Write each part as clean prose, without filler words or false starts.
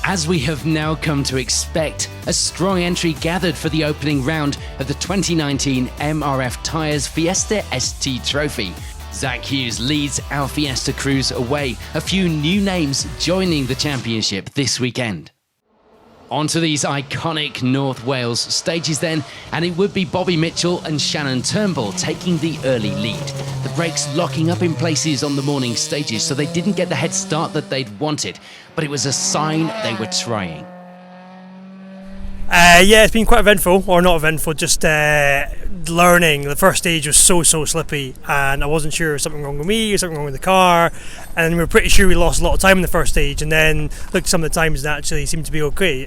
As we have now come to expect, a strong entry gathered for the opening round of the 2019 MRF Tyres Fiesta ST Trophy. Zach Hughes leads our Fiesta crews away, a few new names joining the championship this weekend. Onto these iconic North Wales stages then, and it would be Bobby Mitchell and Shannon Turnbull taking the early lead. The brakes locking up in places on the morning stages, so they didn't get the head start that they'd wanted, but it was a sign they were trying. Yeah, it's been quite eventful, or not eventful, just learning. The first stage was so slippy, and I wasn't sure if something wrong with me or something wrong with the car, and we were pretty sure we lost a lot of time in the first stage, and then looked at some of the times and actually seemed to be okay.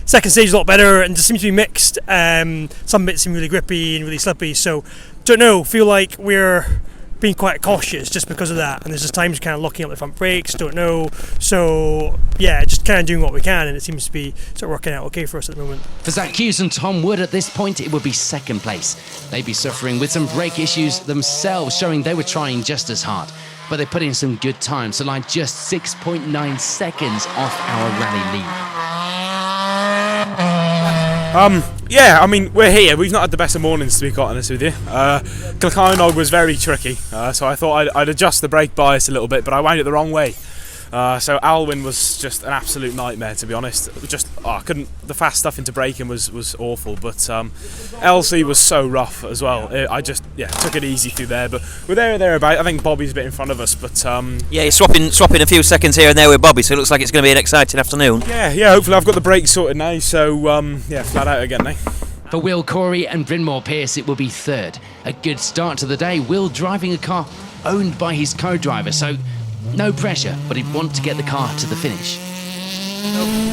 Second stage a lot better, and just seems to be mixed. Some bits seem really grippy and really slippy, so don't know, feel like we're being quite cautious just because of that, and there's just times kind of locking up the front brakes, don't know, so yeah, just kind of doing what we can, and it seems to be sort of working out okay for us at the moment. For Zach Hughes and Tom Wood at this point, it would be second place. They'd be suffering with some brake issues themselves, showing they were trying just as hard, but they put in some good times to line just 6.9 seconds off our rally lead. Yeah, I mean, we're here. We've not had the best of mornings, to be quite honest with you. Kilcarnog was very tricky, so I thought I'd adjust the brake bias a little bit, but I wound it the wrong way. So Alwyn was just an absolute nightmare, to be honest. The fast stuff into braking was awful, but LC was so rough as well. I just took it easy through there, but we're there or thereabout. I think Bobby's a bit in front of us, but yeah, he's swapping a few seconds here and there with Bobby, so it looks like it's going to be an exciting afternoon. Yeah. Hopefully I've got the brakes sorted now, so flat out again now. For Will Corey and Brynmore Pierce, it will be third. A good start to the day. Will driving a car owned by his co-driver, so no pressure, but he'd want to get the car to the finish.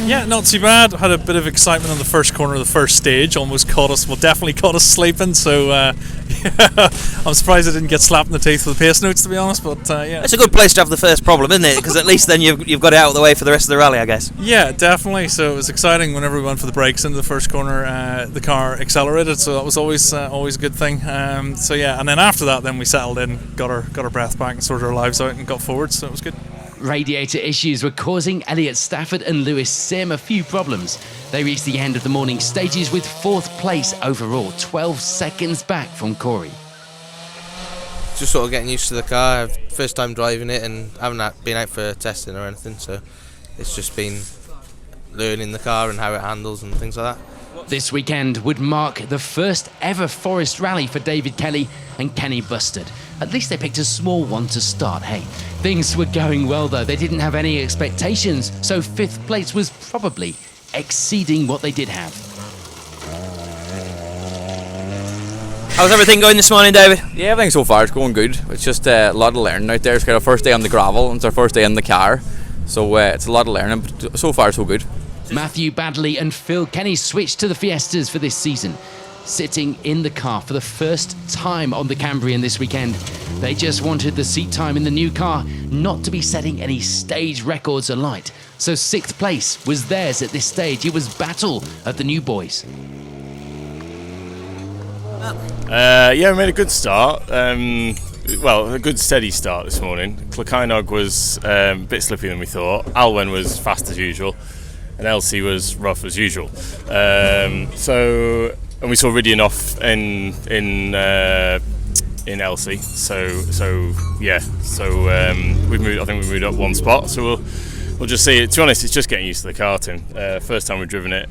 Yeah, not too bad. Had a bit of excitement on the first corner of the first stage. Definitely caught us sleeping. So I'm surprised I didn't get slapped in the teeth with the pace notes, to be honest. But yeah, it's a good place to have the first problem, isn't it? Because at least then you've got it out of the way for the rest of the rally, I guess. Yeah, definitely. So it was exciting whenever we went for the brakes into the first corner. The car accelerated, so that was always a good thing. So yeah, and then after that, then we settled in, got our breath back, and sorted our lives out, and got forward. So it was good. Radiator issues were causing Elliot Stafford and Lewis Sim a few problems. They reached the end of the morning stages with fourth place overall, 12 seconds back from Corey. Just sort of getting used to the car, first time driving it, and haven't been out for testing or anything, so it's just been learning the car and how it handles and things like that. This weekend would mark the first ever Forest Rally for David Kelly and Kenny Bustard. At least they picked a small one to start, hey. Things were going well though, they didn't have any expectations, so fifth place was probably exceeding what they did have. How's everything going this morning, David? Yeah, everything so far is going good. It's just a lot of learning out there. It's got our first day on the gravel and it's our first day in the car, so it's a lot of learning, but so far so good. Matthew Badley and Phil Kenny switched to the Fiestas for this season. Sitting in the car for the first time on the Cambrian this weekend. They just wanted the seat time in the new car not to be setting any stage records alight. So sixth place was theirs at this stage. It was battle of the new boys. Yeah, we made a good start. A good steady start this morning. Kilcarnog was a bit slippy than we thought. Alwyn was fast as usual. And LC was rough as usual. And we saw Ridian off in LC. We've moved. I think we moved up one spot. So we'll just see. To be honest, it's just getting used to the car, Tim. First time we've driven it.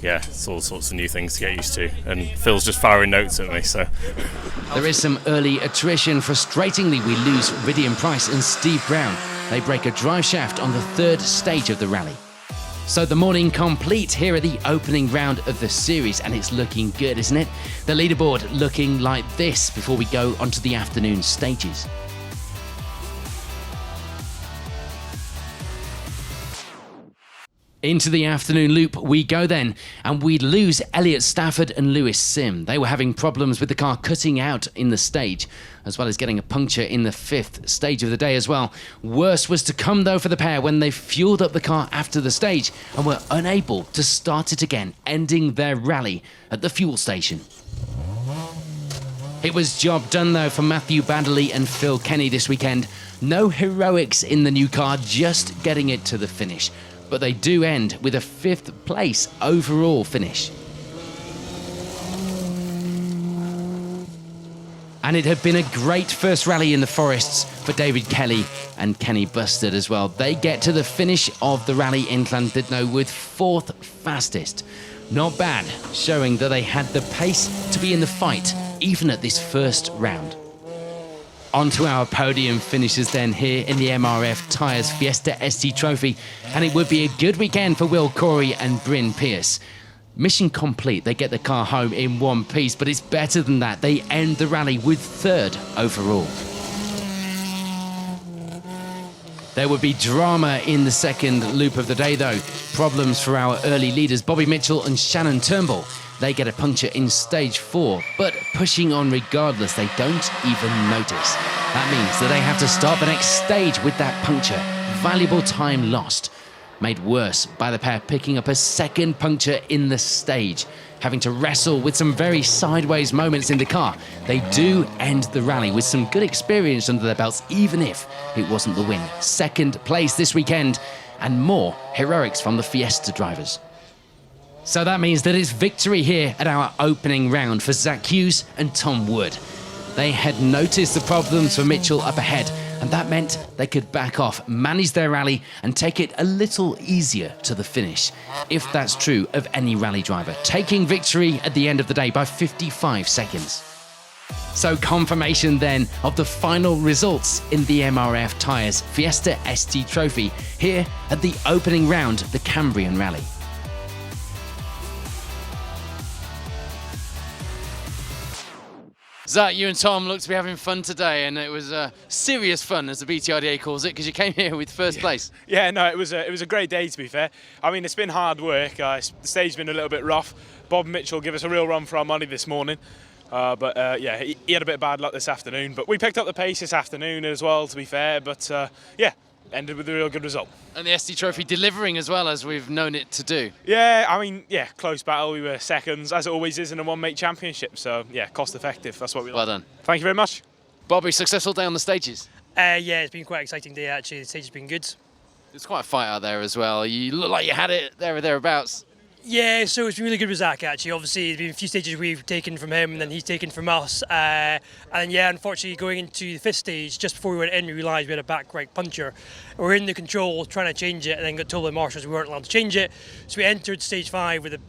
It's all sorts of new things to get used to. And Phil's just firing notes at me. So there is some early attrition. Frustratingly, we lose Ridian Price and Steve Brown. They break a drive shaft on the third stage of the rally. So the morning complete here at the opening round of the series, and it's looking good, isn't it? The leaderboard looking like this before we go onto the afternoon stages. Into the afternoon loop we go then, and we lose Elliot Stafford and Lewis Sim. They were having problems with the car cutting out in the stage, as well as getting a puncture in the fifth stage of the day as well. Worse was to come though for the pair when they fueled up the car after the stage and were unable to start it again, ending their rally at the fuel station. It was job done though for Matthew Baddeley and Phil Kenny this weekend. No heroics in the new car, just getting it to the finish. but they do end with a 5th place overall finish. And it had been a great first rally in the forests for David Kelly and Kenny Bustard as well. They get to the finish of the rally in Llandudno with 4th fastest. Not bad, showing that they had the pace to be in the fight, even at this first round. On to our podium finishes then here in the MRF Tyres Fiesta ST Trophy, and it would be a good weekend for Will Corey and Bryn Pearce. Mission complete, they get the car home in one piece, but it's better than that. They end the rally with 3rd overall. There would be drama in the second loop of the day though. Problems for our early leaders, Bobby Mitchell and Shannon Turnbull. They get a puncture in stage 4, but pushing on regardless, they don't even notice. That means that they have to start the next stage with that puncture. Valuable time lost. Made worse by the pair picking up a 2nd puncture in the stage. Having to wrestle with some very sideways moments in the car. They do end the rally with some good experience under their belts, even if it wasn't the win. 2nd place this weekend, and more heroics from the Fiesta drivers. So that means that it's victory here at our opening round for Zach Hughes and Tom Wood. They had noticed the problems for Mitchell up ahead, and that meant they could back off, manage their rally, and take it a little easier to the finish, if that's true of any rally driver, taking victory at the end of the day by 55 seconds. So confirmation then of the final results in the MRF Tyres Fiesta ST Trophy here at the opening round, the Cambrian Rally. Zach, you and Tom look to be having fun today, and it was serious fun, as the BTRDA calls it, because you came here with 1st place. Yeah, no, it was a great day, to be fair. I mean, it's been hard work. The stage's been a little bit rough. Bob Mitchell gave us a real run for our money this morning. Yeah, he had a bit of bad luck this afternoon. But we picked up the pace this afternoon as well, to be fair. But yeah, ended with a real good result. And the ST Trophy delivering as well, as we've known it to do. Yeah, I mean, yeah, close battle. We were seconds, as it always is in a one-make championship. So yeah, cost effective. That's what we like. Well done. Thank you very much. Bobby, successful day on the stages? Yeah, it's been quite an exciting day actually. The stage has been good. It's quite a fight out there as well. You look like you had it there or thereabouts. Yeah, so it's been really good with Zach actually. Obviously, there's been a few stages we've taken from him and then he's taken from us. And yeah, unfortunately, going into the 5th stage, just before we went in, we realised we had a back right puncture. We were in the control trying to change it and then got told by the marshals we weren't allowed to change it. So we entered stage 5 with a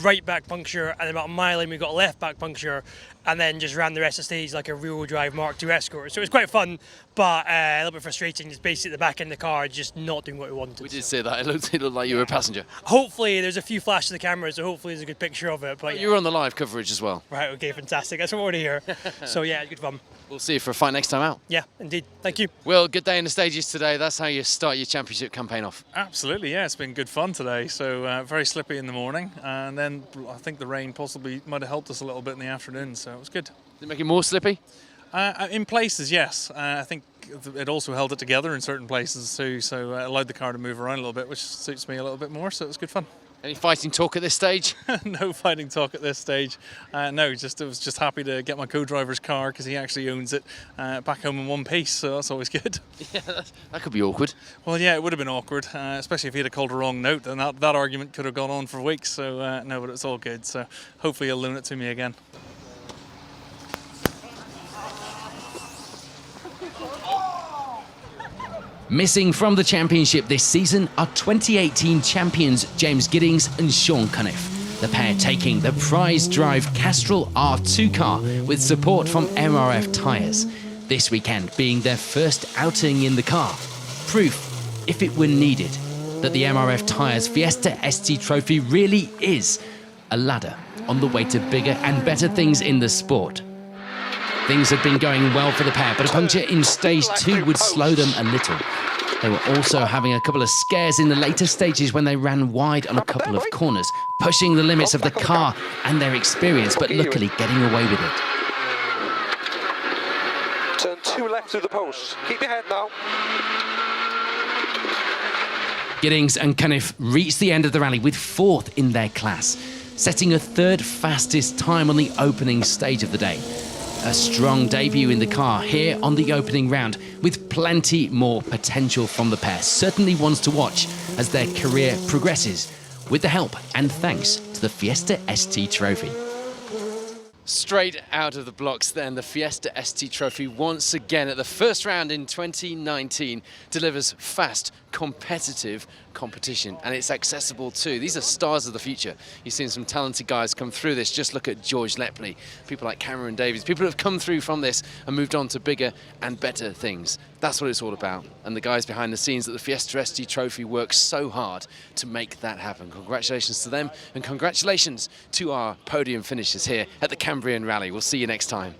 right back puncture, and then about a mile in we got a left back puncture, and then just ran the rest of the stage like a rear-wheel drive Mark II Escort. So it was quite fun, but a little bit frustrating. It's basically the back end of the car just not doing what we wanted. We did say that. It looked like you were a passenger. Hopefully, there's a few flashes of the camera, so hopefully there's a good picture of it. But you were on the live coverage as well. Right, okay, fantastic. That's what we want to hear. So yeah, it's good fun. We'll see you for a fight next time out. Yeah, indeed. Thank you. Will, good day in the stages today. That's how you start your championship campaign off. Absolutely, yeah. It's been good fun today. So very slippy in the morning, and then I think the rain possibly might have helped us a little bit in the afternoon. So it was good. Did it make it more slippy? In places, yes. I think it also held it together in certain places too. So allowed the car to move around a little bit, which suits me a little bit more. So it was good fun. Any fighting talk at this stage? No fighting talk at this stage. No, I was just happy to get my co-driver's car because he actually owns it back home in one piece, so that's always good. Yeah, that could be awkward. Well, yeah, it would have been awkward, especially if he had called a wrong note, and that argument could have gone on for weeks. So no, but it's all good. So hopefully he'll loan it to me again. Missing from the championship this season are 2018 champions James Giddings and Sean Cunniff. The pair taking the prize drive Castrol R2 car with support from MRF tyres. This weekend being their first outing in the car. Proof, if it were needed, that the MRF tyres Fiesta ST Trophy really is a ladder on the way to bigger and better things in the sport. Things had been going well for the pair, but a puncture in stage 2 would slow them a little. They were also having a couple of scares in the later stages when they ran wide on a couple of corners, pushing the limits of the car and their experience, but luckily getting away with it. Turn 2 left through the post. Keep your head now. Giddings and Cunniff reached the end of the rally with 4th in their class, setting a 3rd fastest time on the opening stage of the day. A strong debut in the car here on the opening round, with plenty more potential from the pair. Certainly ones to watch as their career progresses, with the help and thanks to the Fiesta ST Trophy. Straight out of the blocks then, the Fiesta ST Trophy once again at the first round in 2019 delivers fast, competitive competition, and it's accessible too. These are stars of the future. You've seen some talented guys come through this. Just look at George Lepley, people like Cameron Davies, people who have come through from this and moved on to bigger and better things. That's what it's all about, and the guys behind the scenes at the Fiesta ST Trophy work so hard to make that happen. Congratulations to them, and congratulations to our podium finishers here at the Cambrian Rally. We'll see you next time.